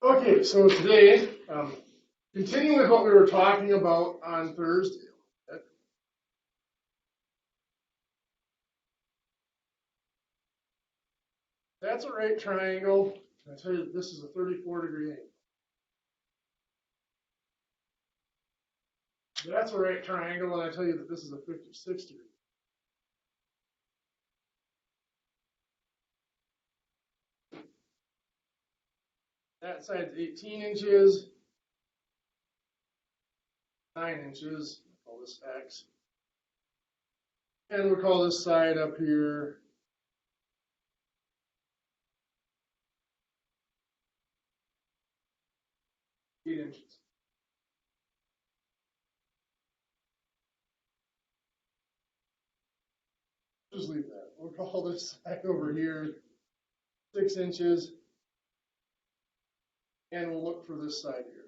Okay, so today, continuing with what we were talking about on Thursday. That's a right triangle. I tell you, this is a 34-degree angle. That's a right triangle, and I tell you that this is a 56-degree. That side's 18 inches, 9 inches. We'll call this X. And we'll call this side up here 8 inches. Just leave that. We'll call this side over here 6 inches. And we'll look for this side here.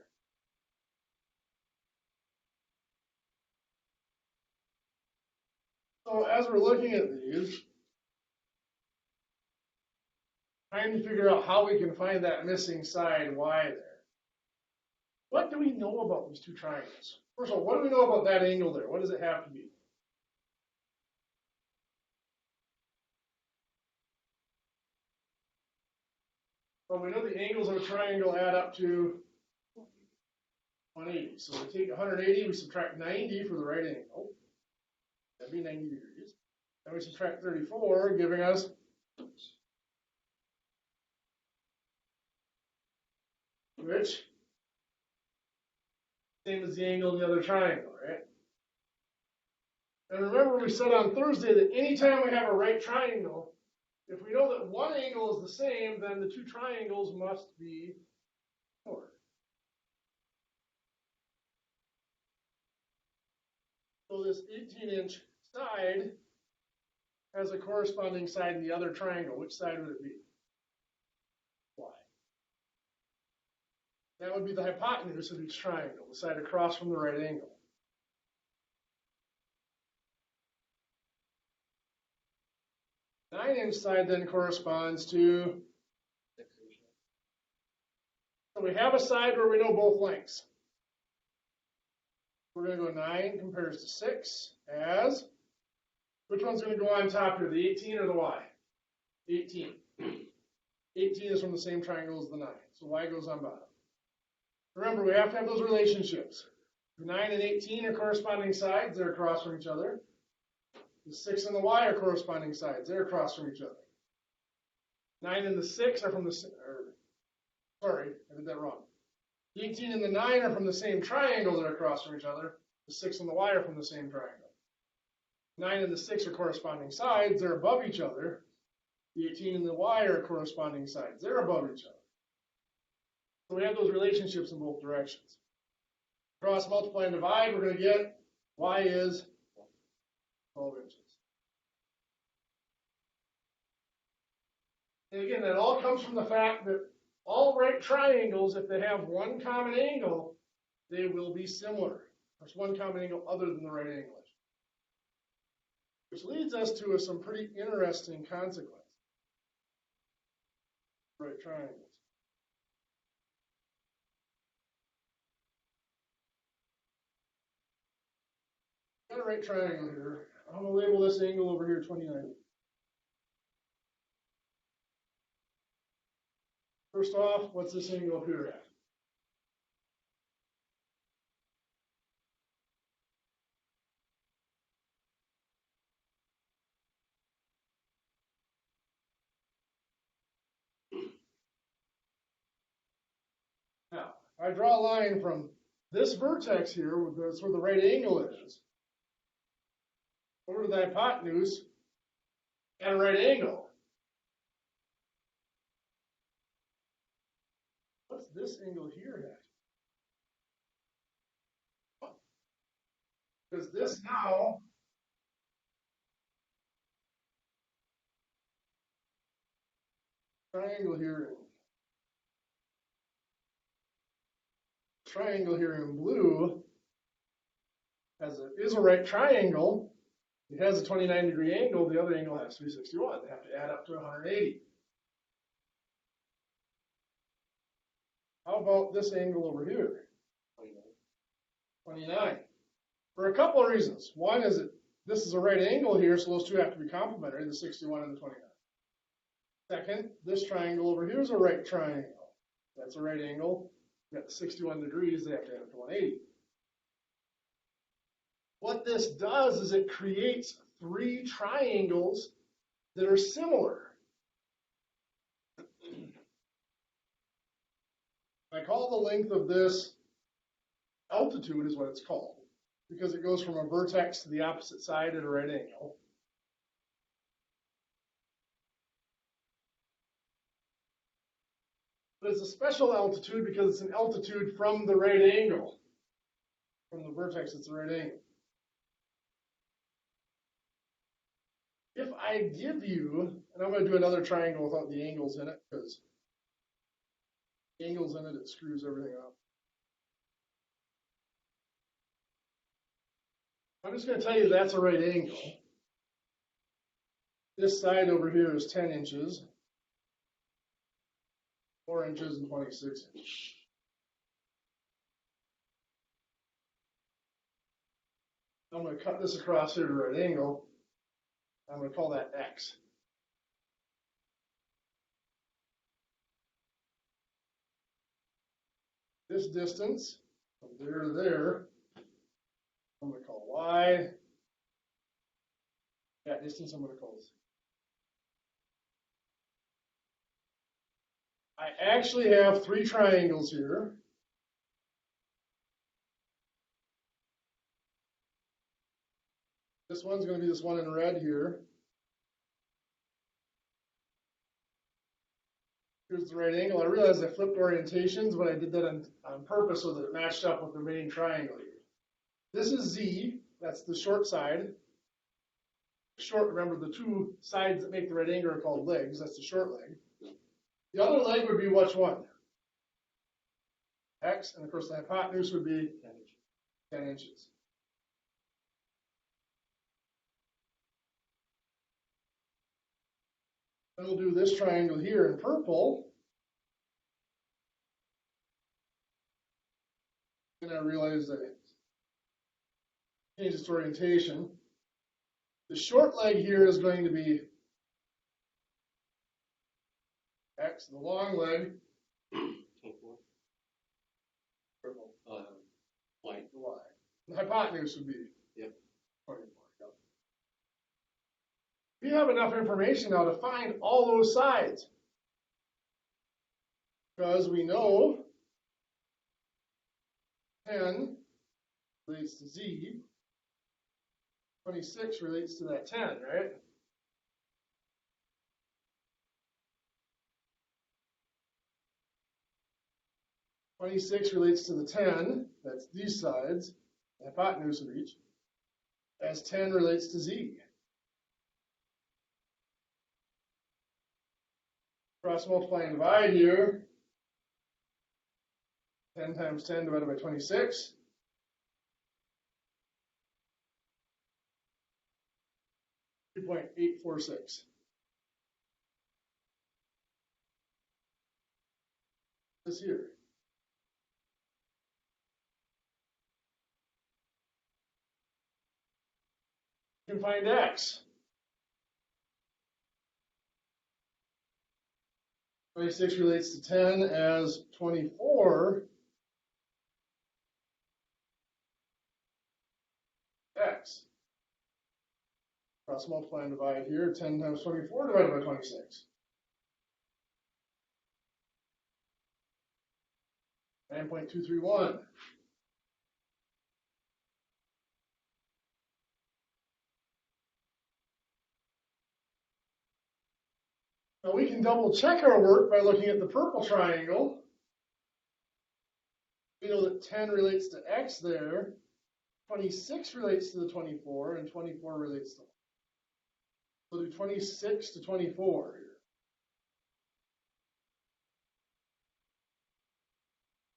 So as we're looking at these, trying to figure out how we can find that missing side Y there. What do we know about these two triangles? First of all, what do we know about that angle there? What does it have to be? Well, we know the angles of a triangle add up to 180. So we take 180, we subtract 90 for the right angle. That'd be 90 degrees. Then we subtract 34, giving us which? Same as the angle in the other triangle, right? And remember we said on Thursday that anytime we have a right triangle, if we know that one angle is the same, then the two triangles must be similar. So this 18-inch side has a corresponding side in the other triangle. Which side would it be? Y. That would be the hypotenuse of each triangle, the side across from the right angle. The 9-inch side then corresponds to, so we have a side where we know both lengths. We're going to go 9 compares to 6 as, which one's going to go on top here, the 18 or the Y? 18. 18 is from the same triangle as the 9, so Y goes on bottom. Remember, we have to have those relationships. The 9 and 18 are corresponding sides, they're across from each other. The 6 and the Y are corresponding sides, they're across from each other. 9 and the 6 are from the, sorry, I did that wrong. The 18 and the 9 are from the same triangle, they're across from each other. The 6 and the Y are from the same triangle. 9 and the 6 are corresponding sides, they're above each other. The 18 and the Y are corresponding sides, they're above each other. So we have those relationships in both directions. Cross, multiply, and divide, we're going to get Y is 12 inches. And again, that all comes from the fact that all right triangles, if they have one common angle, they will be similar. There's one common angle other than the right angle. Which leads us to some pretty interesting consequences. Right triangles. Got a right triangle here. I'm going to label this angle over here 29. First off, what's this angle up here at? Now, if I draw a line from this vertex here, that's where the right angle is, over to the hypotenuse at a right angle. What's this angle here at? Because this now triangle here in blue is a right triangle. It has a 29-degree angle. The other angle has 361. They have to add up to 180. How about this angle over here? 29. For a couple of reasons. One is that this is a right angle here, so those two have to be complementary, the 61 and the 29. Second, this triangle over here is a right triangle. That's a right angle. We've got 61 degrees, they have to add up to 180. What this does is it creates three triangles that are similar. I call the length of this altitude is what it's called, because it goes from a vertex to the opposite side at a right angle. But it's a special altitude because it's an altitude from the right angle. From the vertex, it's a right angle. If I give you, and I'm going to do another triangle without the angles in it, because angles in it, it screws everything up. I'm just going to tell you that's a right angle. This side over here is 10 inches, 4 inches, and 26 inches. I'm going to cut this across here to right angle. I'm going to call that X. This distance from there to there, I'm going to call Y. That distance I'm going to call Z. I actually have three triangles here. This one's going to be this one in red here. Here's the right angle. I realized I flipped orientations, but I did that on purpose so that it matched up with the main triangle here. This is Z. That's the short side. Short, remember the two sides that make the right angle are called legs. That's the short leg. The other leg would be which one? X, and of course the hypotenuse would be 10 inches. Then we'll do this triangle here in purple. And I realized that it changed its orientation. The short leg here is going to be X, the long leg. Purple. White. Y. The hypotenuse would be 24. Yep. We have enough information now to find all those sides. Because we know 10 relates to Z, 26 relates to that 10, right? (26) relates to the 10, that's these sides, the hypotenuse of each, as 10 relates to Z. Cross multiply and divide here. 10 times 10 divided by 26. .846. This here. You can find X. 26 relates to 10 as 24 X. Cross multiply and divide here. 10 times 24 divided by 26. 9.231. Now we can double check our work by looking at the purple triangle. We know that 10 relates to X there, 26 relates to the 24, and 24 relates to 1. So do 26 to 24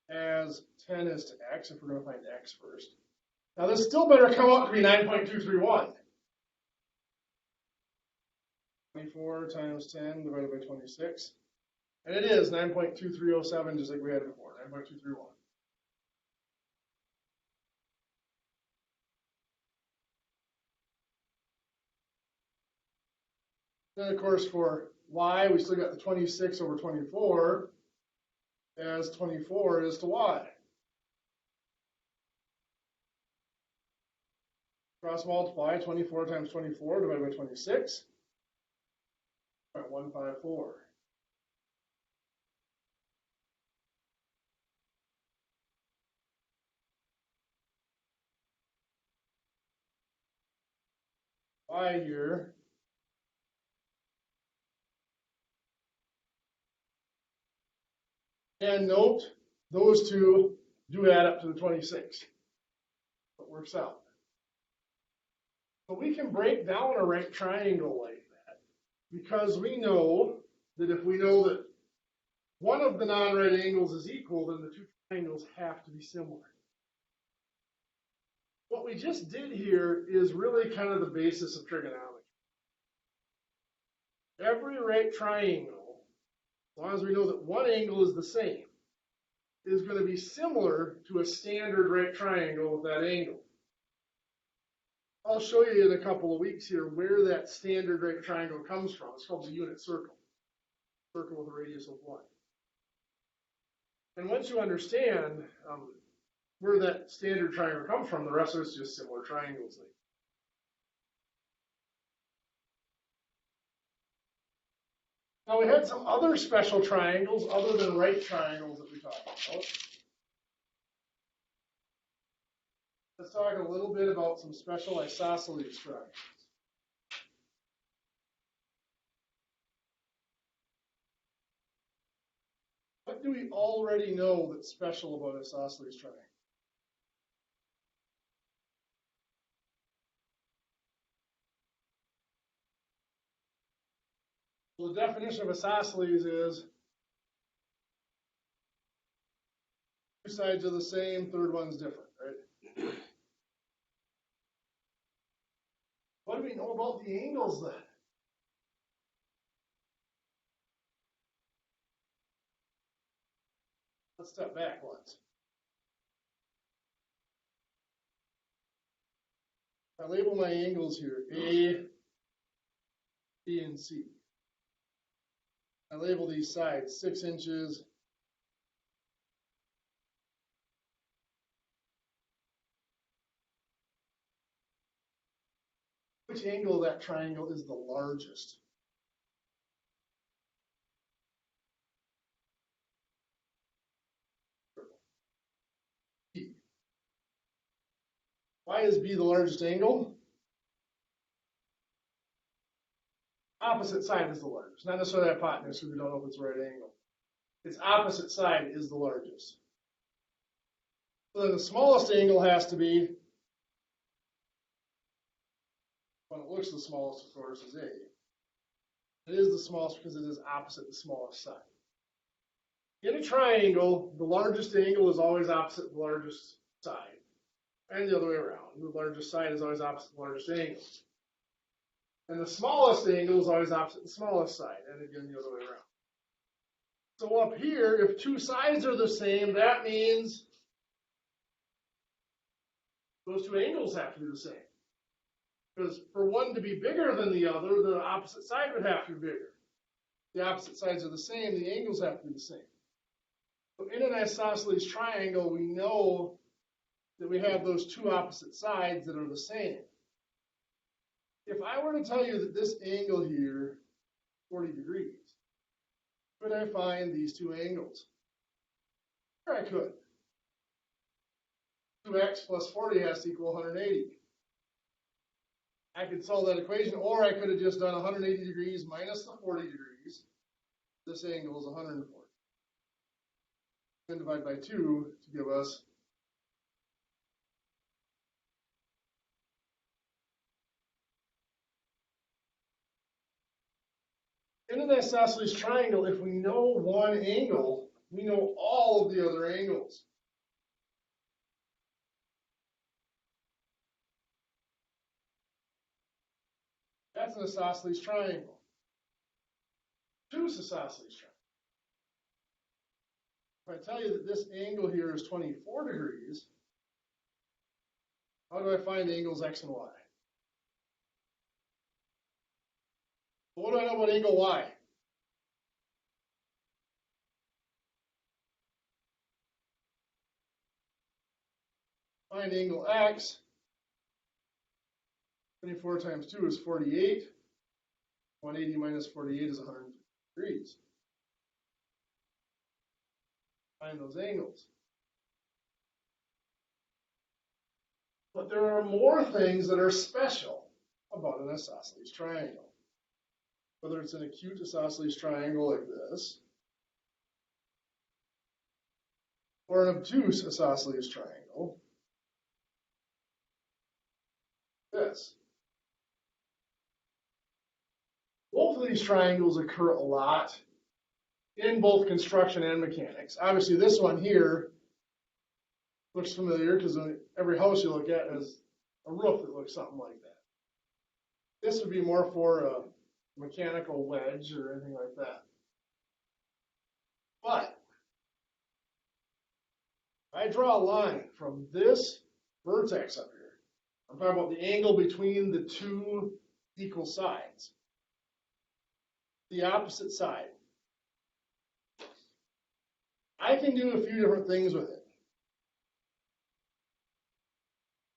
here. As 10 is to X, if we're going to find X first. Now this still better come out to be 9.231. 24 times 10 divided by 26. And it is 9.2307, just like we had before, 9.231. Then, of course, for y, we still got the 26 over 24 as 24 is to y. Cross multiply 24 times 24 divided by 26, 0.154. Y here. And note, those two do add up to the 26. It works out. So we can break down a right triangle like that because we know that if we know that one of the non-right angles is equal, then the two triangles have to be similar. What we just did here is really kind of the basis of trigonometry. Every right triangle, as long as we know that one angle is the same, is going to be similar to a standard right triangle with that angle. I'll show you in a couple of weeks here where that standard right triangle comes from. It's called the unit circle. Circle with a radius of 1. And once you understand where that standard triangle comes from, the rest of it's just similar triangles. Now we had some other special triangles other than right triangles that we talked about. Let's talk a little bit about some special isosceles triangles. What do we already know that's special about isosceles triangles? Well, the definition of isosceles is two sides are the same, third one's different, right? What do we know about the angles then? Let's step back once. I label my angles here, A, B, and C. I label these sides 6 inches, which angle of that triangle is the largest? B. Why is B the largest angle? Opposite side is the largest. Not necessarily hypotenuse, because we don't know if it's the right angle. Its opposite side is the largest. So then the smallest angle has to be, when it looks the smallest, of course, is A. It is the smallest because it is opposite the smallest side. In a triangle, the largest angle is always opposite the largest side, and the other way around. The largest side is always opposite the largest angle. And the smallest angle is always opposite the smallest side, and again, the other way around. So up here, if two sides are the same, that means those two angles have to be the same. Because for one to be bigger than the other, the opposite side would have to be bigger. The opposite sides are the same, the angles have to be the same. So in an isosceles triangle, we know that we have those two opposite sides that are the same. If I were to tell you that this angle here, 40 degrees, could I find these two angles? Sure, I could. 2x plus 40 has to equal 180. I could solve that equation, or I could have just done 180 degrees minus the 40 degrees. This angle is 140. Then divide by 2 to give us in an isosceles triangle, if we know one angle, we know all of the other angles. That's an isosceles triangle. Two isosceles triangles. If I tell you that this angle here is 24 degrees, how do I find the angles X and Y? What do I know about angle Y? Find angle X. 24 times 2 is 48. 180 minus 48 is 150 degrees. Find those angles. But there are more things that are special about an isosceles triangle. Whether it's an acute isosceles triangle like this, or an obtuse isosceles triangle, this. Both of these triangles occur a lot in both construction and mechanics. Obviously, this one here looks familiar because every house you look at has a roof that looks something like that. This would be more for a mechanical wedge or anything like that. But I draw a line from this vertex up here. I'm talking about the angle between the two equal sides. The opposite side. I can do a few different things with it.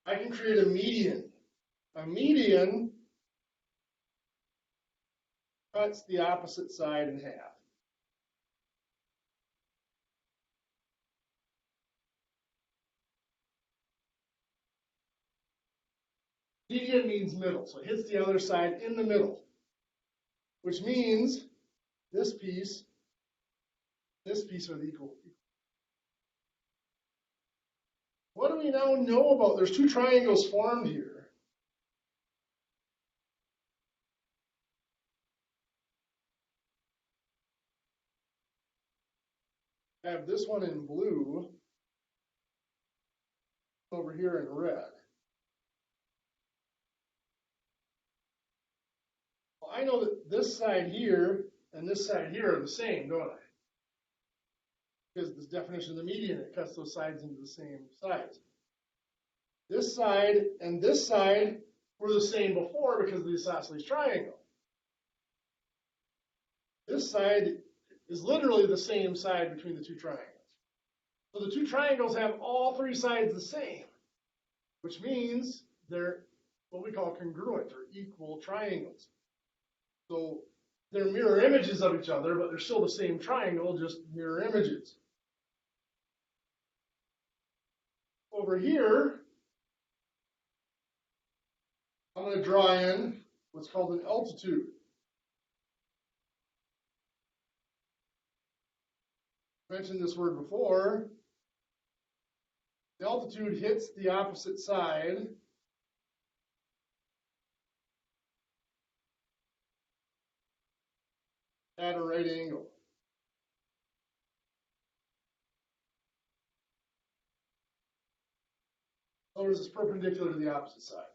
I can create a median. A median cuts the opposite side in half. Median means middle, so it hits the other side in the middle, which means this piece are the equal. What do we now know about? There's two triangles formed here. I have this one in blue, over here in red. Well, I know that this side here and this side here are the same, don't I? Because the definition of the median, it cuts those sides into the same sides. This side and this side were the same before because of the isosceles triangle. This side is literally the same side between the two triangles. So the two triangles have all three sides the same, which means they're what we call congruent or equal triangles. So they're mirror images of each other, but they're still the same triangle, just mirror images. Over here, I'm going to draw in what's called an altitude. I mentioned this word before. The altitude hits the opposite side at a right angle. In other words, it's perpendicular to the opposite side.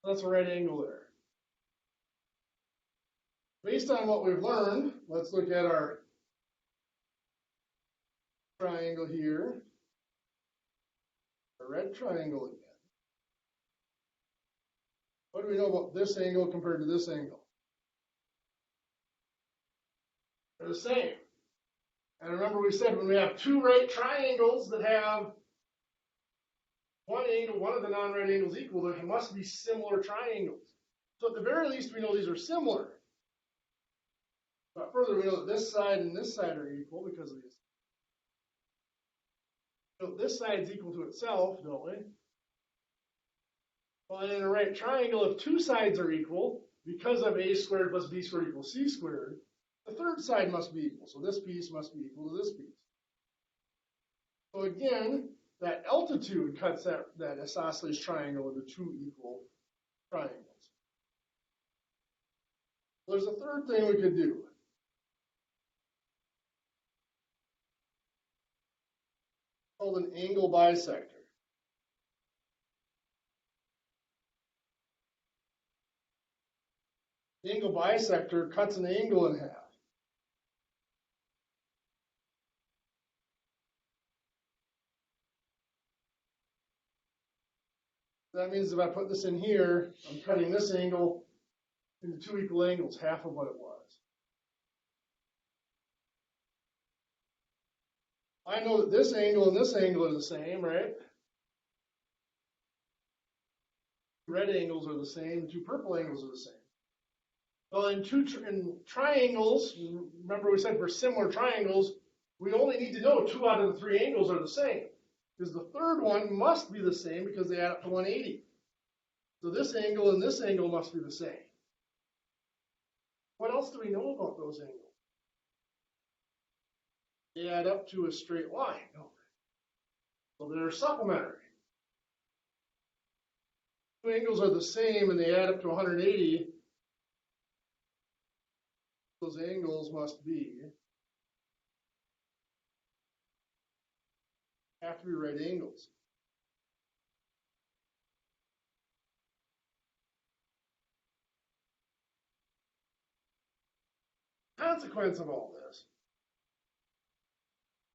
That's a right angle there. Based on what we've learned, let's look at our triangle here. A red triangle again. What do we know about this angle compared to this angle? They're the same. And remember we said when we have two right triangles that have one angle, one of the non-right angles equal, there must be similar triangles. So at the very least we know these are similar. But further, we know that this side and this side are equal because of these. So this side is equal to itself, don't we? Well, in a right triangle, if two sides are equal, because of a squared plus b squared equals c squared, the third side must be equal. So this piece must be equal to this piece. So again, that altitude cuts that isosceles triangle into two equal triangles. There's a third thing we could do. Called an angle bisector. The angle bisector cuts an angle in half. That means if I put this in here, I'm cutting this angle into two equal angles, half of what it was. I know that this angle and this angle are the same, right? Red angles are the same, two purple angles are the same. Well, in triangles, remember we said for similar triangles, we only need to know 2 out of the 3 angles are the same. Because the third one must be the same because they add up to 180. So this angle and this angle must be the same. What else do we know about those angles? They add up to a straight line. No. So they're supplementary. Two angles are the same and they add up to 180. Those angles must be, have to be right angles. Consequence of all this,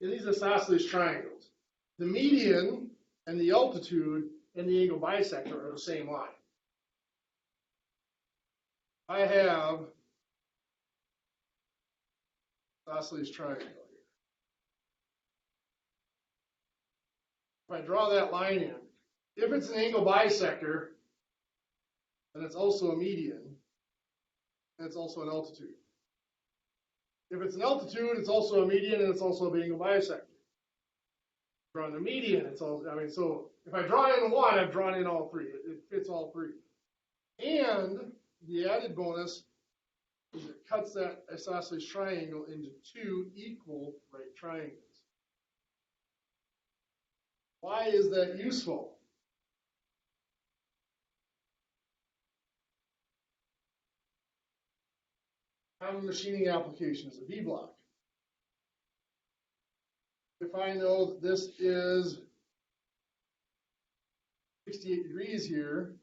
in these isosceles triangles, the median and the altitude and the angle bisector are the same line. I have isosceles triangle here. If I draw that line in, if it's an angle bisector, then it's also a median, and it's also an altitude. If it's an altitude, it's also a median, and it's also an angle bisector. Drawing the median, it's all, so if I draw in one, I've drawn in all 3. It fits all 3. And the added bonus is it cuts that isosceles triangle into 2 equal right triangles. Why is that useful? Common machining applications, the V-block. If I know that this is 68 degrees here,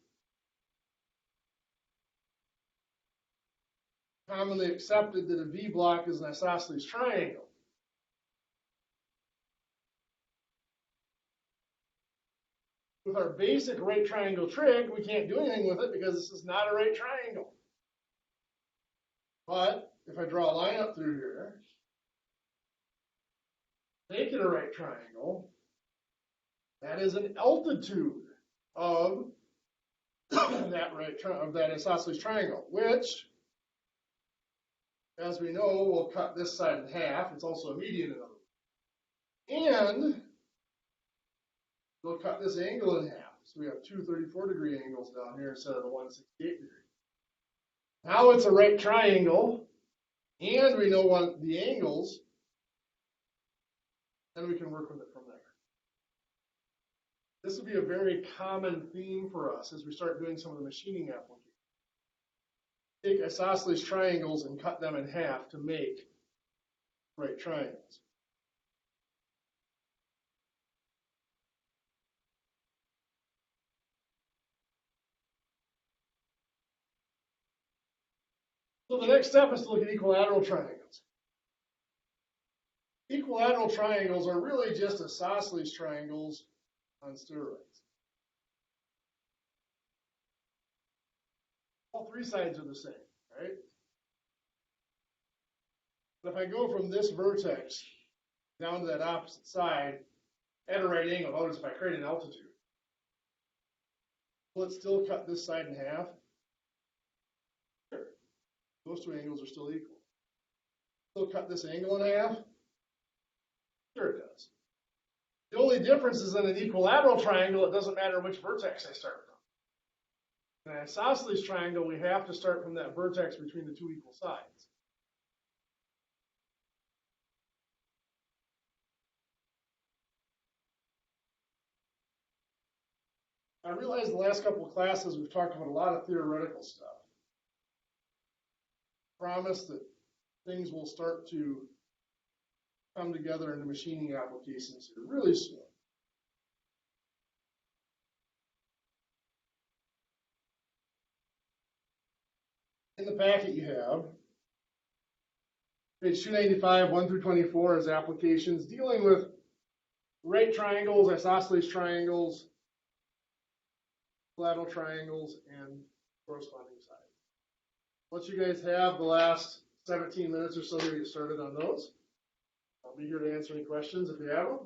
commonly accepted that a V-block is an isosceles triangle. With our basic right triangle trig, we can't do anything with it because this is not a right triangle. But if I draw a line up through here, make it a right triangle, that is an altitude of that isosceles triangle, which, as we know, will cut this side in half. It's also a median in other words. And we'll cut this angle in half. So we have 2 34-degree angles down here instead of the 168 degree. Now it's a right triangle, and we know the angles, then we can work with it from there. This will be a very common theme for us as we start doing some of the machining applications. Take isosceles triangles and cut them in half to make right triangles. So the next step is to look at equilateral triangles. Equilateral triangles are really just isosceles triangles on steroids. All 3 sides are the same, right? But if I go from this vertex down to that opposite side at a right angle, notice if I create an altitude, will it still cut this side in half? Sure. Those 2 angles are still equal. Still cut this angle in half? Sure it does. The only difference is in an equilateral triangle, it doesn't matter which vertex I start from. In an isosceles triangle, we have to start from that vertex between the 2 equal sides. I realize the last couple of classes we've talked about a lot of theoretical stuff. Promise that things will start to come together into machining applications here really soon. In the packet you have page 295, 1 through 24 is applications dealing with right triangles, isosceles triangles, collateral triangles, and corresponding sides. Once you guys have the last 17 minutes or so to get started on those, I'll be here to answer any questions if you have them.